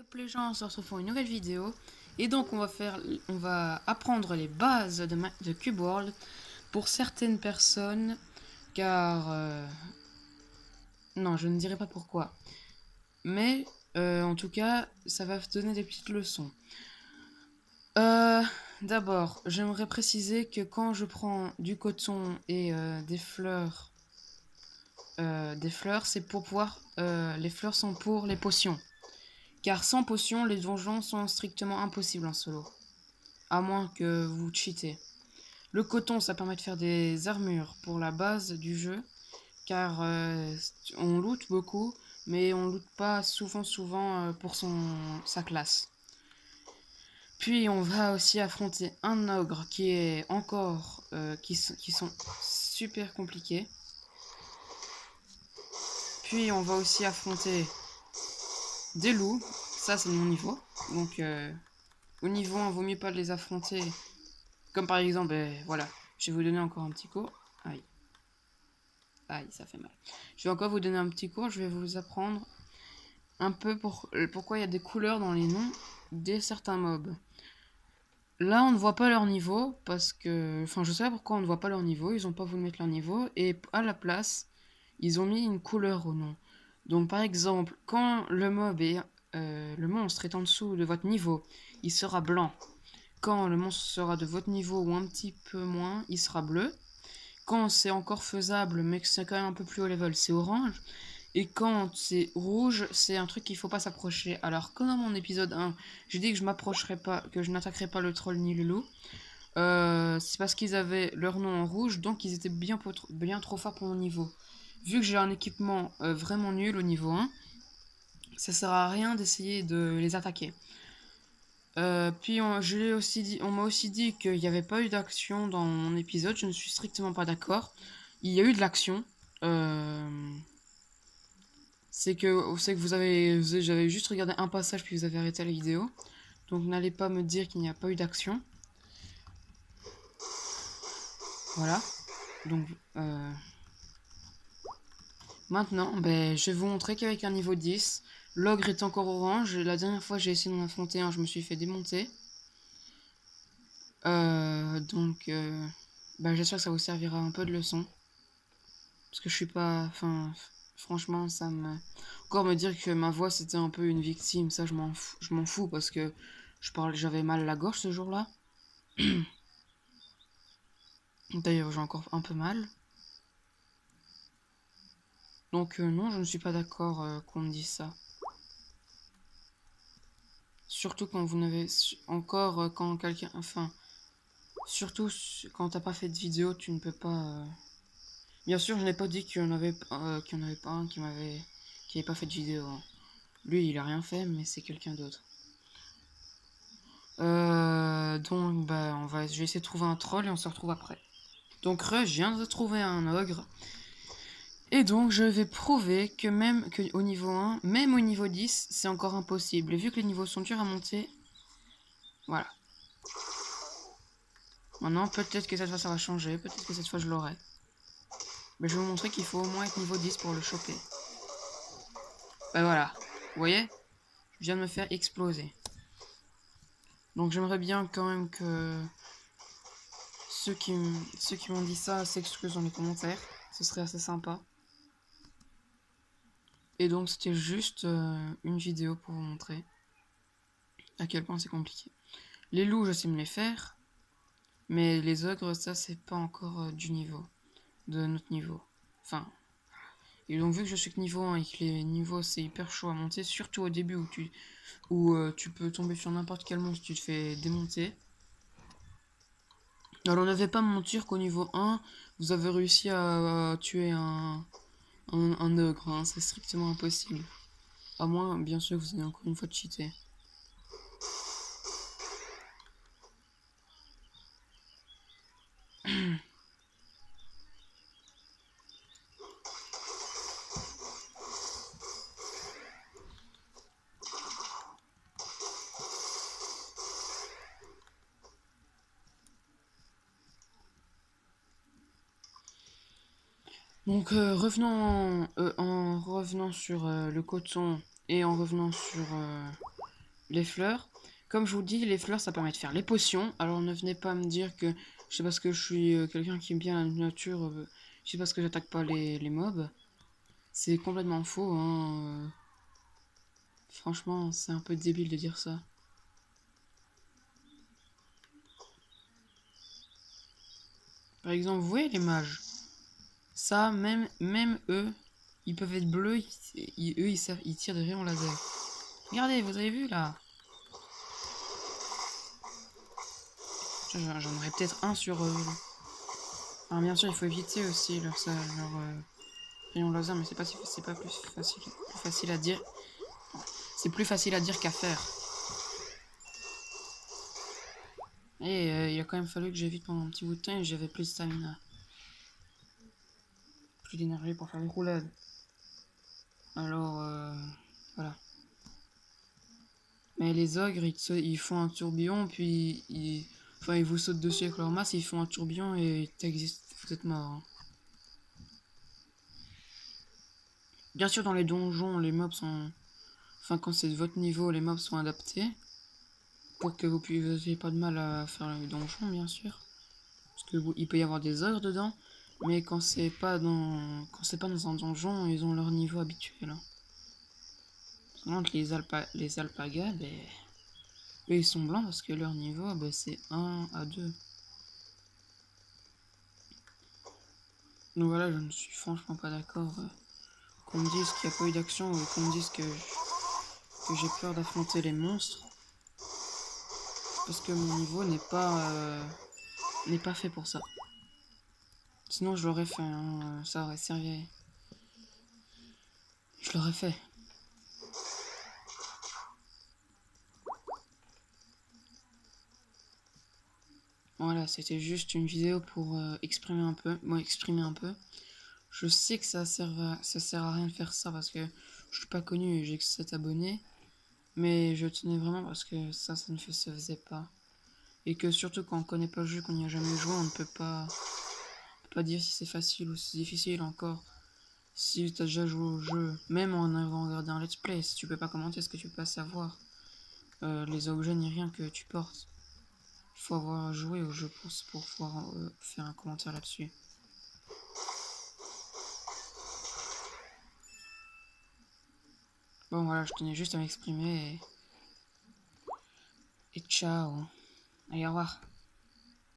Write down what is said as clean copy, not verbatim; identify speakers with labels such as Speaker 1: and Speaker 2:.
Speaker 1: Hop les gens, on se retrouve pour une nouvelle vidéo. Et donc on va apprendre les bases de Cube World pour certaines personnes, car non, je ne dirai pas pourquoi. Mais en tout cas, ça va donner des petites leçons. D'abord, j'aimerais préciser que quand je prends du coton et des fleurs, c'est pour pouvoir. Les fleurs sont pour les potions. Car sans potions, les donjons sont strictement impossibles en solo. À moins que vous cheatez. Le coton, ça permet de faire des armures pour la base du jeu. Car on loot beaucoup, mais on loot pas souvent pour sa classe. Puis on va aussi affronter un ogre qui est encore qui sont super compliqués. Puis on va aussi affronter des loups. Ça c'est mon niveau. Donc au niveau 1, vaut mieux pas les affronter. Comme par exemple, voilà, je vais vous donner encore un petit cours. Aïe. Aïe, ça fait mal. Je vais encore vous donner un petit cours. Je vais vous apprendre un peu pourquoi il y a des couleurs dans les noms de certains mobs. Là, on ne voit pas leur niveau parce que... Enfin, je sais pas pourquoi on ne voit pas leur niveau. Ils ont pas voulu mettre leur niveau. Et à la place, ils ont mis une couleur au nom. Donc, par exemple, quand le monstre est en dessous de votre niveau, il sera blanc. Quand le monstre sera de votre niveau ou un petit peu moins, il sera bleu. Quand c'est encore faisable, mais que c'est quand même un peu plus haut level, c'est orange. Et quand c'est rouge, c'est un truc qu'il faut pas s'approcher. Alors, comme dans mon épisode 1, j'ai dit que je m'approcherais pas, que je n'attaquerais pas le troll ni le loup. C'est parce qu'ils avaient leur nom en rouge, donc ils étaient bien trop forts pour mon niveau. Vu que j'ai un équipement vraiment nul au niveau 1, ça sert à rien d'essayer de les attaquer. Puis on m'a aussi dit qu'il n'y avait pas eu d'action dans mon épisode. Je ne suis strictement pas d'accord. Il y a eu de l'action. C'est que j'avais juste regardé un passage puis vous avez arrêté la vidéo. Donc n'allez pas me dire qu'il n'y a pas eu d'action. Voilà. Donc maintenant, je vais vous montrer qu'avec un niveau 10, l'ogre est encore orange. La dernière fois j'ai essayé d'en affronter un, je me suis fait démonter. J'espère que ça vous servira un peu de leçon. Parce que je suis pas... Enfin, franchement, ça me... Encore me dire que ma voix, c'était un peu une victime, ça, je m'en fous parce que j'avais mal à la gorge ce jour-là. D'ailleurs, j'ai encore un peu mal. Donc, non, je ne suis pas d'accord qu'on me dise ça. Surtout quand vous n'avez... Encore quand quelqu'un... Enfin... Surtout quand t'as pas fait de vidéo, tu ne peux pas... Bien sûr, je n'ai pas dit qu'il y en avait pas un qui avait pas fait de vidéo. Hein. Lui, il a rien fait, mais c'est quelqu'un d'autre. Je vais essayer de trouver un troll et on se retrouve après. Donc, je viens de trouver un ogre. Et donc, je vais prouver que même au niveau 1, même au niveau 10, c'est encore impossible. Et vu que les niveaux sont durs à monter, voilà. Maintenant, peut-être que cette fois ça va changer, peut-être que cette fois je l'aurai. Mais je vais vous montrer qu'il faut au moins être niveau 10 pour le choper. Voilà. Vous voyez? Je viens de me faire exploser. Donc j'aimerais bien quand même que ceux qui m'ont dit ça s'excusent dans les commentaires. Ce serait assez sympa. Et donc c'était juste une vidéo pour vous montrer à quel point c'est compliqué. Les loups, je sais me les faire. Mais les ogres, ça c'est pas encore du niveau. De notre niveau. Enfin. Et donc vu que je suis que niveau 1 et que les niveaux c'est hyper chaud à monter, surtout au début où tu peux tomber sur n'importe quel monstre, tu te fais démonter. Alors on n'avait pas mentir qu'au niveau 1, vous avez réussi à tuer un ogre, hein, c'est strictement impossible. À moins, bien sûr, que vous ayez encore une fois cheaté. Donc en revenant sur le coton et en revenant sur les fleurs. Comme je vous dis, les fleurs, ça permet de faire les potions. Alors ne venez pas me dire que je sais parce que je suis quelqu'un qui aime bien la nature, je sais parce que j'attaque pas les mobs. C'est complètement faux, hein. Franchement, c'est un peu débile de dire ça. Par exemple, vous voyez les mages. Ça, même eux, ils peuvent être bleus, eux, ils tirent des rayons laser. Regardez, vous avez vu là? J'en aurais peut-être un sur... Alors bien sûr, il faut éviter aussi leur rayon laser, mais c'est pas plus facile à dire. C'est plus facile à dire qu'à faire. Et il a quand même fallu que j'évite pendant un petit bout de temps et j'avais plus de stamina. Plus d'énergie pour faire les roulades. Alors, voilà. Mais les ogres, ils font un tourbillon, puis enfin, ils vous sautent dessus avec leur masse, ils font un tourbillon et vous êtes mort. Hein. Bien sûr, dans les donjons, les mobs sont... Enfin, quand c'est de votre niveau, les mobs sont adaptés. Pour que vous n'ayez pas de mal à faire le donjon, bien sûr. Parce que il peut y avoir des ogres dedans. Mais quand c'est pas dans un donjon, ils ont leur niveau habituel. Hein. Par contre, les alpagas, ben, eux, ils sont blancs parce que leur niveau, ben, c'est 1 à 2. Donc voilà, je ne suis franchement pas d'accord. Qu'on me dise qu'il n'y a pas eu d'action ou qu'on me dise que j'ai peur d'affronter les monstres. Parce que mon niveau n'est pas fait pour ça. Sinon, je l'aurais fait. Hein, ça aurait servi. Je l'aurais fait. Voilà, c'était juste une vidéo pour exprimer un peu. Moi, exprimer un peu. Je sais que ça sert à rien de faire ça parce que je suis pas connu et j'ai que 7 abonnés. Mais je tenais vraiment parce que ça ne se faisait pas. Et que surtout quand on connaît pas le jeu, qu'on n'y a jamais joué, on ne peut pas dire si c'est facile ou si c'est difficile encore. Si tu as déjà joué au jeu, même en avant regarder un let's play, si tu peux pas commenter, est-ce que tu peux pas savoir les objets ni rien que tu portes. Il faut avoir joué au jeu pour pouvoir faire un commentaire là-dessus. Bon voilà, je tenais juste à m'exprimer et ciao. Allez, au revoir.